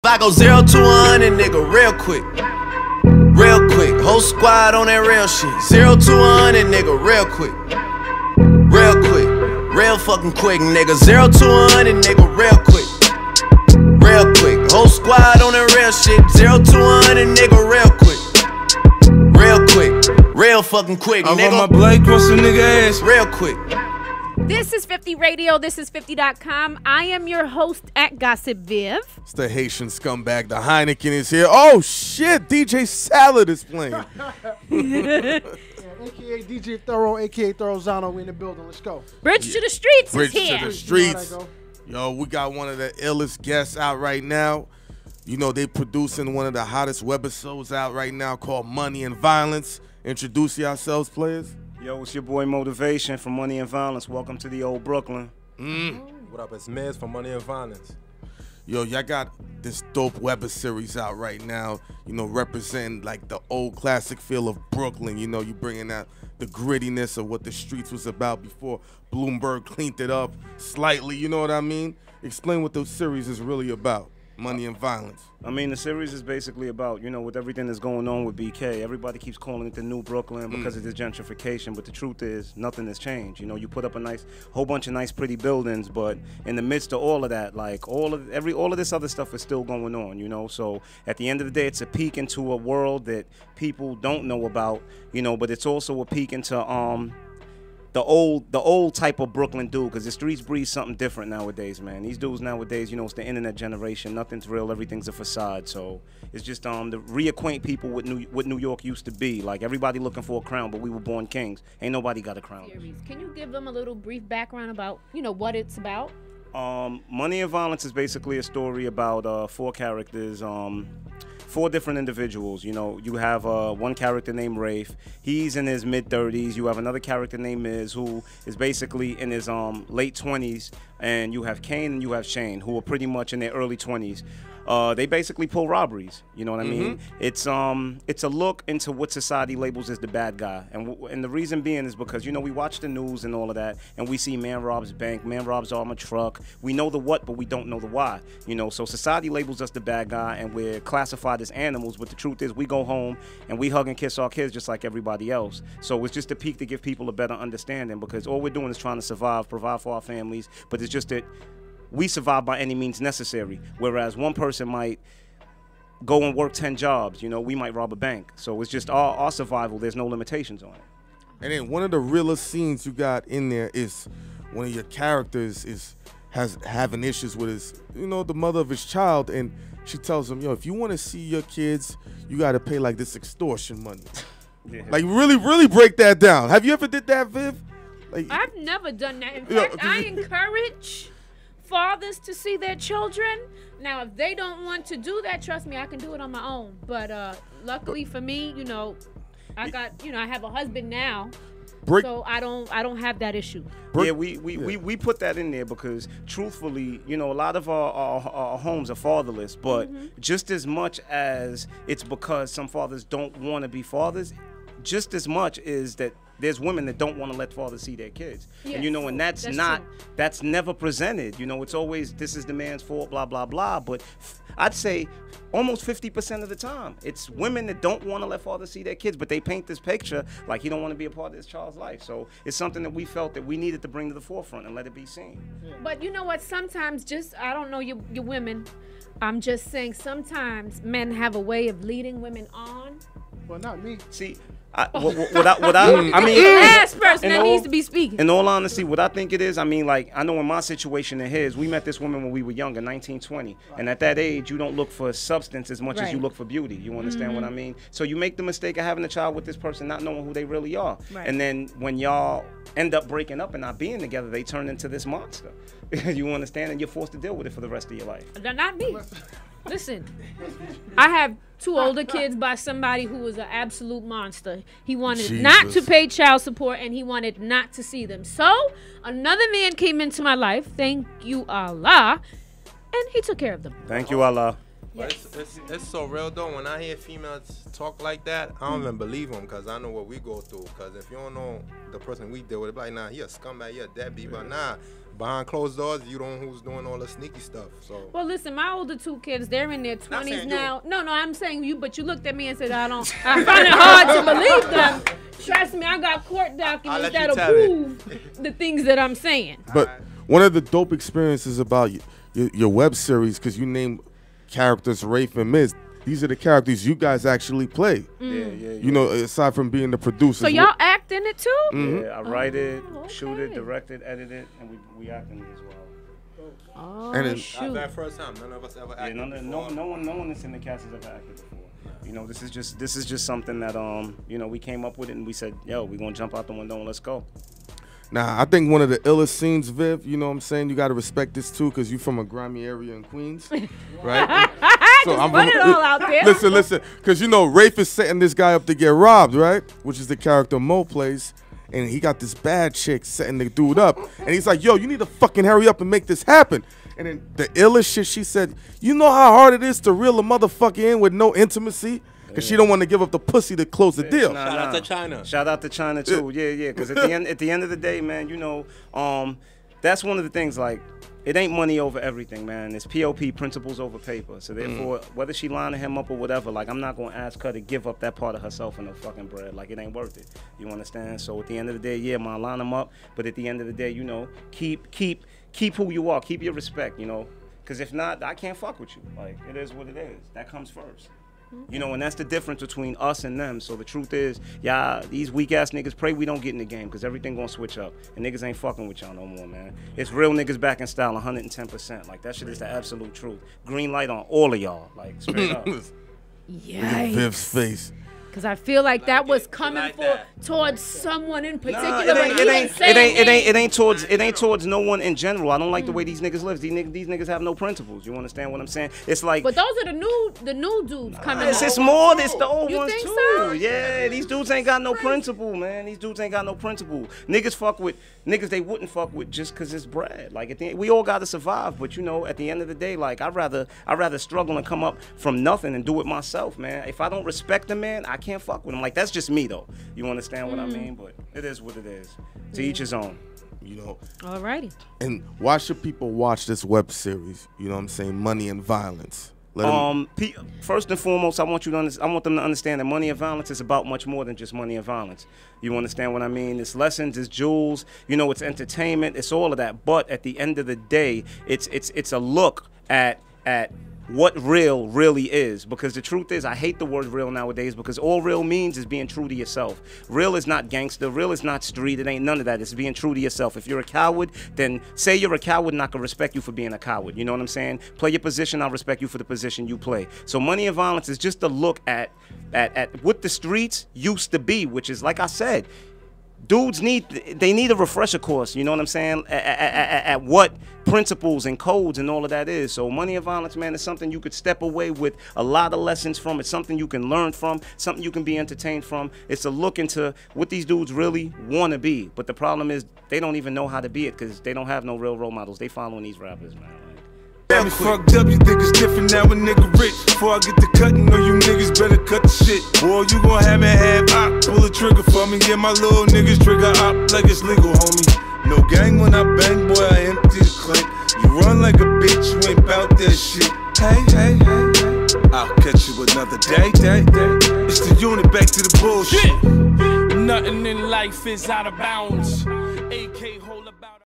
I go 0 to 100, nigga, real quick. Real quick. Whole squad on that real shit. 0 to 100, nigga, real quick. Real quick. Real fucking quick, nigga. 0 to 100, nigga, real quick. Real quick. Whole squad on that real shit. 0 to 100, nigga, real quick. Real quick. Real fucking quick, nigga. I run my blade across some nigga ass. Real quick. This is 50 Radio. This is 50.com. I am your host at Gossip Viv. It's the Haitian scumbag. The Heineken is here. Oh, shit. DJ Salad is playing. Yeah, a.k.a. DJ Thorough, a.k.a. Thorozano. We in the building. Let's go. Bridge to the Streets Bridge is here. to the Streets. Yo, we got one of the illest guests out right now. You know, they producing one of the hottest webisodes out right now called Money and Violence. Introduce yourselves, players. Yo, it's your boy Motivation from Money and Violence. Welcome to the old Brooklyn. What up, it's Miz from Money and Violence. Yo, y'all got this dope web series out right now, you know, representing like the old classic feel of Brooklyn. You know, you bringing out the grittiness of what the streets was about before Bloomberg cleaned it up slightly, you know what I mean? Explain what the series is really about, Money and Violence. I mean, the series is basically about, you know, with everything that's going on with BK, everybody keeps calling it the new Brooklyn because of this gentrification, but the truth is nothing has changed. You know, you put up a whole bunch of nice, pretty buildings, but in the midst of all of that, like all of this other stuff is still going on, you know? So at the end of the day, it's a peek into a world that people don't know about, you know, but it's also a peek into, the old type of Brooklyn dude, because the streets breathe something different nowadays, man. These dudes nowadays, you know, it's the internet generation. Nothing's real. Everything's a facade. So it's just to reacquaint people with what New York used to be. Like, everybody looking for a crown, but we were born kings. Ain't nobody got a crown. Can you give them a little brief background about, you know, what it's about? Money and Violence is basically a story about 4 characters. 4 different individuals. You know, you have one character named Rafe. He's in his mid-30s. You have another character named Miz, who is basically in his late 20s. And you have Kane and you have Shane, who are pretty much in their early 20s. They basically pull robberies. You know what I mean? It's a look into what society labels as the bad guy, and the reason being is because, you know, we watch the news and all of that, and we see man robs bank, man robs armored truck. We know the what, but we don't know the why. You know, so society labels us the bad guy, and we're classified as animals. But the truth is, we go home and we hug and kiss our kids just like everybody else. So it's just a peek to give people a better understanding, because all we're doing is trying to survive, provide for our families. But it's just that we survive by any means necessary, whereas one person might go and work 10 jobs. You know, we might rob a bank. So it's just our survival. There's no limitations on it. And then one of the realest scenes you got in there is one of your characters has having issues with his, you know, the mother of his child, and she tells him, yo, if you want to see your kids, you got to pay like this extortion money. Yeah. Like, really break that down. Have you ever did that, Viv? Like, I've never done that. In fact, I encourage fathers to see their children. Now, if they don't want to do that, trust me, I can do it on my own. But luckily for me, you know, I have a husband now, so I don't have that issue. Yeah, we put that in there because, truthfully, you know, a lot of our homes are fatherless, but just as much as it's because some fathers don't want to be fathers, just as much is that there's women that don't want to let fathers see their kids. Yes. And, you know, and that's never presented. You know, it's always, this is the man's fault, blah, blah, blah. But I'd say almost 50% of the time, it's women that don't want to let fathers see their kids, but they paint this picture like he don't want to be a part of this child's life. So it's something that we felt that we needed to bring to the forefront and let it be seen. But you know what? Sometimes I don't know you women, I'm just saying sometimes men have a way of leading women on. Well, not me. See, I mean, last person that needs to be speaking. In all honesty, what I think it is, I mean, like, I know in my situation and his, we met this woman when we were younger, 19, 20. And at that age, you don't look for substance as much as you look for beauty. You understand what I mean? So you make the mistake of having a child with this person, not knowing who they really are. Right. And then when y'all end up breaking up and not being together, they turn into this monster. You understand? And you're forced to deal with it for the rest of your life. Not me. Listen, I have 2 older kids by somebody who was an absolute monster. He wanted not to pay child support, and he wanted not to see them. So another man came into my life, thank you Allah, and he took care of them. Thank you Allah. But it's so real though. When I hear females talk like that, I don't even believe them because I know what we go through. Because if you don't know the person we deal with, it's like, nah, he a scumbag, he a deadbeat. But nah, behind closed doors, you don't know who's doing all the sneaky stuff. So. Well, listen, my older 2 kids, they're in their 20s now. No, I'm saying you, but you looked at me and said, I find it hard to believe them. Trust me, I got court documents that'll prove the things that I'm saying. But one of the dope experiences about your web series, because you name characters Rafe and Miz, these are the characters you guys actually play. Yeah. You know, aside from being the producers. So y'all act in it too? Yeah, I write it, shoot it, direct it, edit it, and we act in it as well. Oh, and shoot. That first time, none of us ever acted before. No one that's in the cast has ever acted before. You know, this is just something that you know, we came up with it and we said, yo, we're gonna jump out the window and let's go. Now, I think one of the illest scenes, Viv, you know what I'm saying? You got to respect this, too, because you're from a grimy area in Queens, right? So I'm put it all out there. Listen, because, you know, Rafe is setting this guy up to get robbed, right? Which is the character Mo plays. And he got this bad chick setting the dude up. And he's like, yo, you need to fucking hurry up and make this happen. And then the illest shit, she said, you know how hard it is to reel a motherfucker in with no intimacy? Because she don't want to give up the pussy to close the deal. Shout out to China. Shout out to China too. Yeah. Because at the end of the day, man, you know, that's one of the things. Like, it ain't money over everything, man. It's POP, principles over paper. So therefore, whether she lining him up or whatever, like, I'm not gonna ask her to give up that part of herself and no fucking bread. Like, it ain't worth it. You understand? So at the end of the day, yeah, man, line him up. But at the end of the day, you know, keep who you are. Keep your respect. You know, because if not, I can't fuck with you. Like, it is what it is. That comes first. You know, and that's the difference between us and them. So the truth is, these weak ass niggas pray we don't get in the game because everything gonna switch up. And niggas ain't fucking with y'all no more, man. It's real niggas back in style 110%. Like, that shit is the absolute truth. Green light on all of y'all. Like, straight up. Yikes. Viv's face. Because I feel like that was coming towards someone in particular. Nah, it ain't towards no one in general. I don't like the way these niggas live. These niggas have no principles. You understand what I'm saying? It's like. But those are the new dudes coming. It's more. It's the old you ones think too. So? Yeah, these dudes ain't got no principle, man. These dudes ain't got no principle. Niggas fuck with niggas they wouldn't fuck with just because it's bread. Like, at the end, we all got to survive. But you know, at the end of the day, like, I'd rather struggle and come up from nothing and do it myself, man. If I don't respect a man, I can't fuck with him. Like, that's just me though. You understand what I mean? But it is what it is. To each his own. You know. Alrighty. And why should people watch this web series? You know what I'm saying? Money and Violence. First and foremost, I want them to understand that Money and Violence is about much more than just money and violence. You understand what I mean? It's lessons, it's jewels, you know, it's entertainment, it's all of that. But at the end of the day, it's a look at what real really is. Because the truth is, I hate the word real nowadays because all real means is being true to yourself. Real is not gangster, real is not street, it ain't none of that. It's being true to yourself. If you're a coward, then say you're a coward and I can respect you for being a coward. You know what I'm saying? Play your position, I'll respect you for the position you play. So Money and Violence is just a look at what the streets used to be, which is, like I said, dudes need a refresher course, you know what I'm saying, at what principles and codes and all of that is. So Money and Violence, man, is something you could step away with a lot of lessons from. It's something you can learn from, something you can be entertained from. It's a look into what these dudes really want to be. But the problem is they don't even know how to be it because they don't have no real role models. They following these rappers, man. Got me fucked up, you think it's different now a nigga rich. Before I get the cutting, know you niggas better cut the shit. Boy, you gon' have me have op, pull a trigger for me. Yeah, my little niggas trigger op like it's legal, homie. No gang when I bang, boy, I empty the clip. You run like a bitch, you ain't bout that shit. Hey, I'll catch you another day. It's the unit, back to the bullshit. Nothing in life is out of bounds. AK hold up.